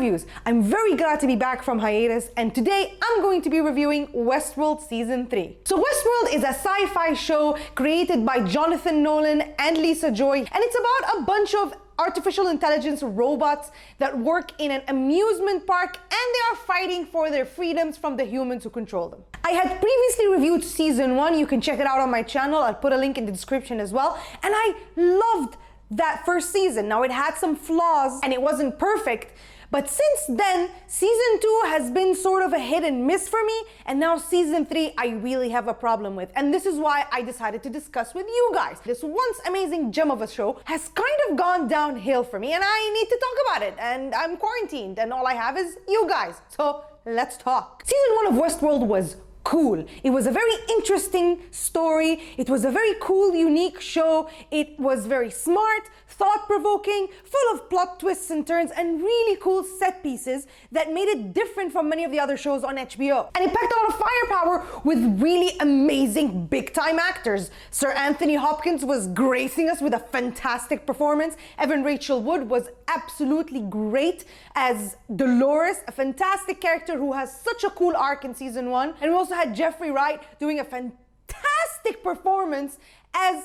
Reviews. I'm very glad to be back from hiatus, and today I'm going to be reviewing Westworld Season 3. So Westworld is a sci-fi show created by Jonathan Nolan and Lisa Joy, and it's about a bunch of artificial intelligence robots that work in an amusement park, and they are fighting for their freedoms from the humans who control them. I had previously reviewed Season 1, you can check it out on my channel, I'll put a link in the description as well, and I loved that first season. Now it had some flaws and it wasn't perfect, but since then, Season 2 has been sort of a hit and miss for me, and now Season 3 I really have a problem with. And this is why I decided to discuss with you guys. This once amazing gem of a show has kind of gone downhill for me, and I need to talk about it. And I'm quarantined, and all I have is you guys. So let's talk. Season 1 of Westworld was cool. It was a very interesting story. It was a very cool, unique show. It was very smart, thought-provoking, full of plot twists and turns, and really cool set pieces that made it different from many of the other shows on HBO. And it packed a lot of firepower with really amazing big-time actors. Sir Anthony Hopkins was gracing us with a fantastic performance. Evan Rachel Wood was absolutely great as Dolores, a fantastic character who has such a cool arc in Season 1. And we also had Jeffrey Wright doing a fantastic performance as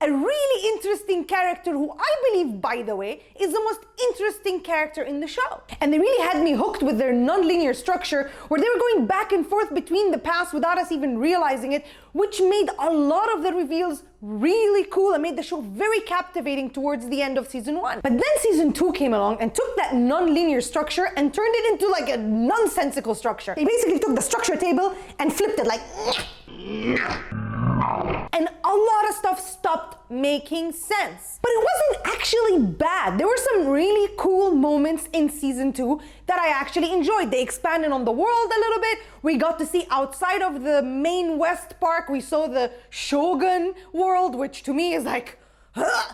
a really interesting character who I believe, by the way, is the most interesting character in the show. And they really had me hooked with their non-linear structure where they were going back and forth between the past without us even realizing it, which made a lot of the reveals really cool and made the show very captivating towards the end of Season 1. But then Season 2 came along and took that non-linear structure and turned it into like a nonsensical structure. They basically took the structure table and flipped it like and a lot of stuff stopped making sense. But it wasn't actually bad. There were some really cool moments in Season 2 that I actually enjoyed. They expanded on the world a little bit. We got to see outside of the main West Park, we saw the Shogun world, which to me is like,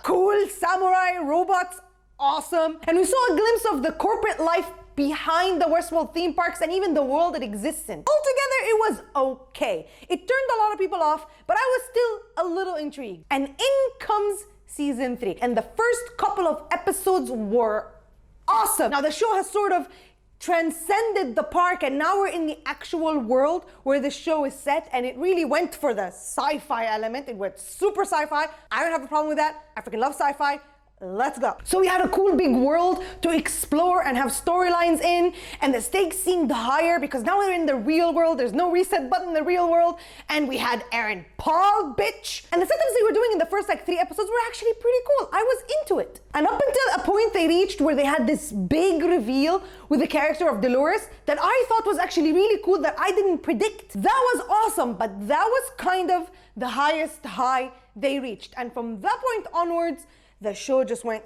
cool, samurai, robots, awesome. And we saw a glimpse of the corporate life behind the Westworld theme parks and even the world it exists in. Altogether, it was okay. It turned a lot of people off, but I was still a little intrigued. And in comes Season 3, and the first couple of episodes were awesome. Now the show has sort of transcended the park, and now we're in the actual world where the show is set, and it really went for the sci-fi element. It went super sci-fi. I don't have a problem with that. I freaking love sci-fi. Let's go. So we had a cool big world to explore and have storylines in, and the stakes seemed higher because now we're in the real world. There's no reset button in the real world, and we had Aaron Paul, bitch. And the setups they were doing in the first like 3 episodes were actually pretty cool. I was into it. And up until a point they reached where they had this big reveal with the character of Dolores that I thought was actually really cool that I didn't predict. That was awesome, but that was kind of the highest high they reached. And from that point onwards, the show just went.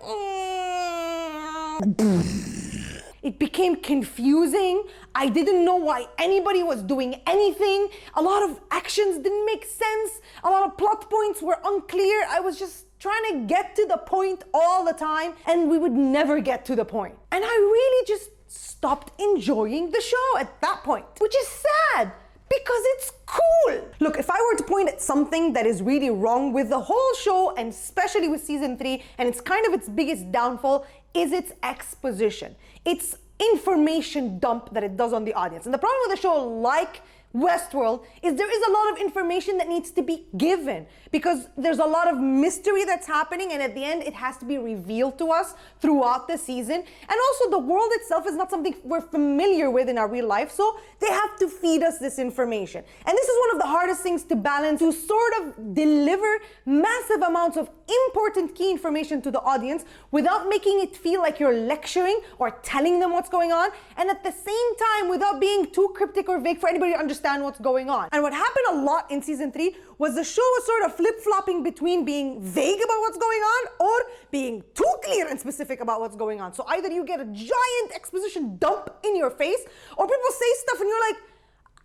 It became confusing. I didn't know why anybody was doing anything. A lot of actions didn't make sense. A lot of plot points were unclear. I was just trying to get to the point all the time, and we would never get to the point. And I really just stopped enjoying the show at that point, which is sad, because it's cool. Look, if I were to point at something that is really wrong with the whole show, and especially with Season 3, and it's kind of its biggest downfall, is its exposition. It's information dump that it does on the audience. And the problem with a show like Westworld is there is a lot of information that needs to be given because there's a lot of mystery that's happening, and at the end it has to be revealed to us throughout the season. And also the world itself is not something we're familiar with in our real life, so they have to feed us this information. And this is one of the hardest things to balance, to sort of deliver massive amounts of important key information to the audience without making it feel like you're lecturing or telling them what's going on, and at the same time without being too cryptic or vague for anybody to understand what's going on. And what happened a lot in Season 3 was the show was sort of flip-flopping between being vague about what's going on or being too clear and specific about what's going on. So either you get a giant exposition dump in your face, or people say stuff and you're like,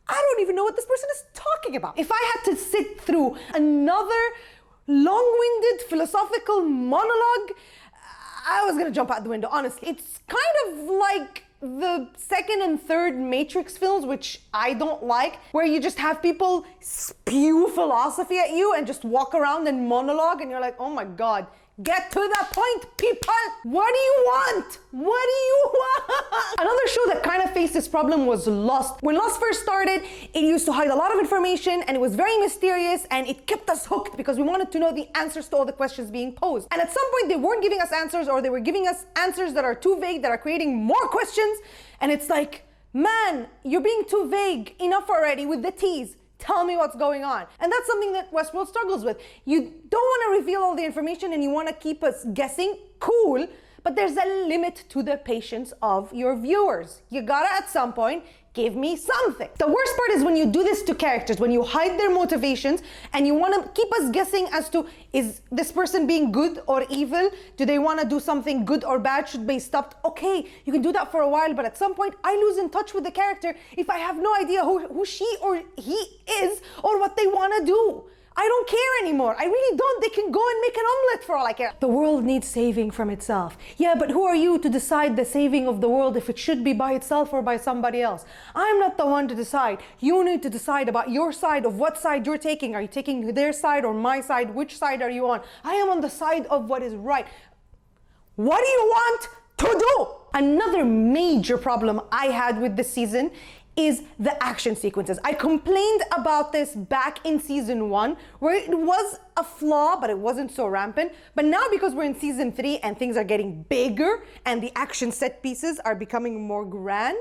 I don't even know what this person is talking about. If I had to sit through another long-winded philosophical monologue, I was gonna jump out the window, honestly. It's kind of like the second and third Matrix films, which I don't like, where you just have people spew philosophy at you and just walk around and monologue, and you're like, oh my God, Get to the point, people. What do you want? What do you want? Another show that kind of faced this problem was Lost. When Lost first started, it used to hide a lot of information and it was very mysterious and it kept us hooked because we wanted to know the answers to all the questions being posed. And at some point they weren't giving us answers, or they were giving us answers that are too vague, that are creating more questions. And it's like, man, you're being too vague. Enough already with the tease. Tell me what's going on. And that's something that Westworld struggles with. You don't want to reveal all the information and you want to keep us guessing. Cool. But there's a limit to the patience of your viewers. You gotta, at some point, give me something. The worst part is when you do this to characters, when you hide their motivations and you want to keep us guessing as to, is this person being good or evil? Do they want to do something good or bad? Should be stopped? Okay, you can do that for a while, but at some point I lose in touch with the character if I have no idea who she or he is or what they want to do. I don't care anymore. I really don't. They can go and make an omelette for all I care. The world needs saving from itself. Yeah, but who are you to decide the saving of the world if it should be by itself or by somebody else? I'm not the one to decide. You need to decide about your side, of what side you're taking. Are you taking their side or my side? Which side are you on? I am on the side of what is right. What do you want to do? Another major problem I had with this season is the action sequences. I complained about this back in season 1, where it was a flaw, but it wasn't so rampant. But now, because we're in season 3 and things are getting bigger and the action set pieces are becoming more grand,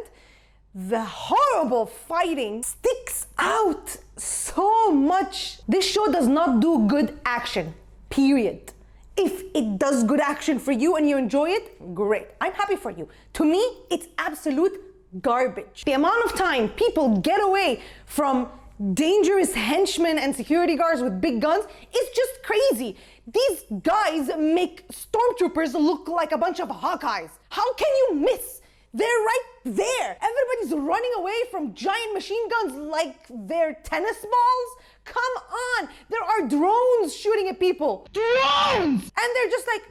the horrible fighting sticks out so much. This show does not do good action, period. If it does good action for you and you enjoy it, great. I'm happy for you. To me, it's absolute garbage. The amount of time people get away from dangerous henchmen and security guards with big guns is just crazy. These guys make stormtroopers look like a bunch of Hawkeyes. How can you miss? They're right there. Everybody's running away from giant machine guns like they're tennis balls. Come on. There are drones shooting at people. Drones! And they're just like,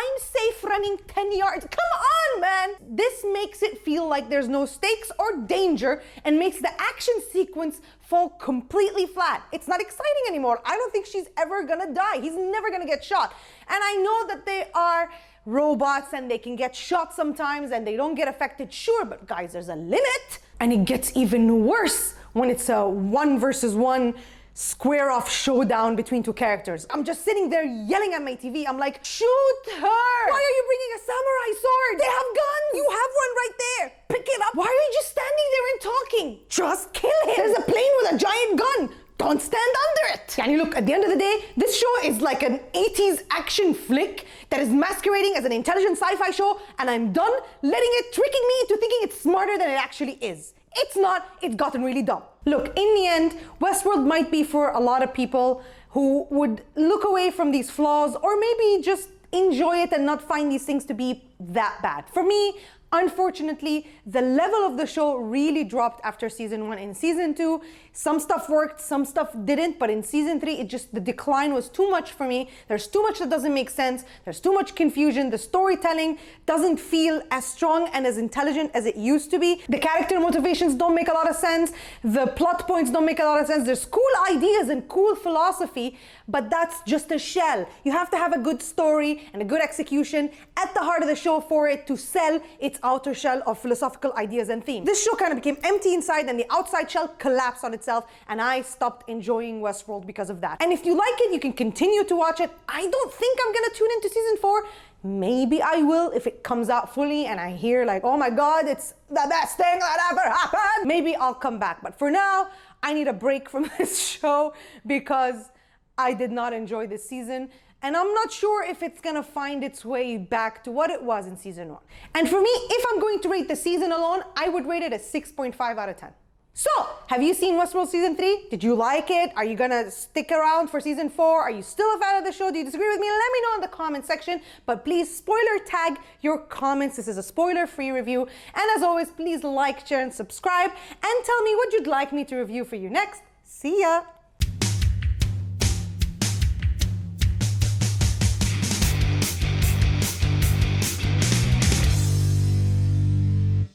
I'm safe running 10 yards. Come on, man. This makes it feel like there's no stakes or danger and makes the action sequence fall completely flat. It's not exciting anymore. I don't think she's ever gonna die. He's never gonna get shot. And I know that they are robots and they can get shot sometimes and they don't get affected, sure, but guys, there's a limit. And it gets even worse when it's a 1 versus 1 square off showdown between two characters. I'm just sitting there yelling at my TV. I'm like, shoot her! Why are you bringing a samurai sword? They have guns! You have one right there! Pick it up! Why are you just standing there and talking? Just kill him! There's a plane with a giant gun! Don't stand under it! And you look, at the end of the day, this show is like an 80s action flick that is masquerading as an intelligent sci-fi show, and I'm done letting it, tricking me into thinking it's smarter than it actually is. It's not, it's gotten really dumb. Look, in the end, Westworld might be for a lot of people who would look away from these flaws or maybe just enjoy it and not find these things to be that bad. For me, unfortunately, the level of the show really dropped after season 1. In season 2, some stuff worked, some stuff didn't, but in season 3, the decline was too much for me. There's too much that doesn't make sense. There's too much confusion. The storytelling doesn't feel as strong and as intelligent as it used to be. The character motivations don't make a lot of sense. The plot points don't make a lot of sense. There's cool ideas and cool philosophy, but that's just a shell. You have to have a good story and a good execution at the heart of the show for it to sell its outer shell of philosophical ideas and themes. This show kind of became empty inside and the outside shell collapsed on itself, and I stopped enjoying Westworld because of that. And if you like it, you can continue to watch it. I don't think I'm gonna tune into season 4. Maybe I will if it comes out fully and I hear like, oh my God, it's the best thing that ever happened. Maybe I'll come back. But for now, I need a break from this show because I did not enjoy this season. And I'm not sure if it's gonna find its way back to what it was in season 1. And for me, if I'm going to rate the season alone, I would rate it a 6.5 out of 10. So, have you seen Westworld season 3? Did you like it? Are you gonna stick around for season 4? Are you still a fan of the show? Do you disagree with me? Let me know in the comment section. But please spoiler tag your comments. This is a spoiler-free review. And as always, please like, share, and subscribe. And tell me what you'd like me to review for you next. See ya!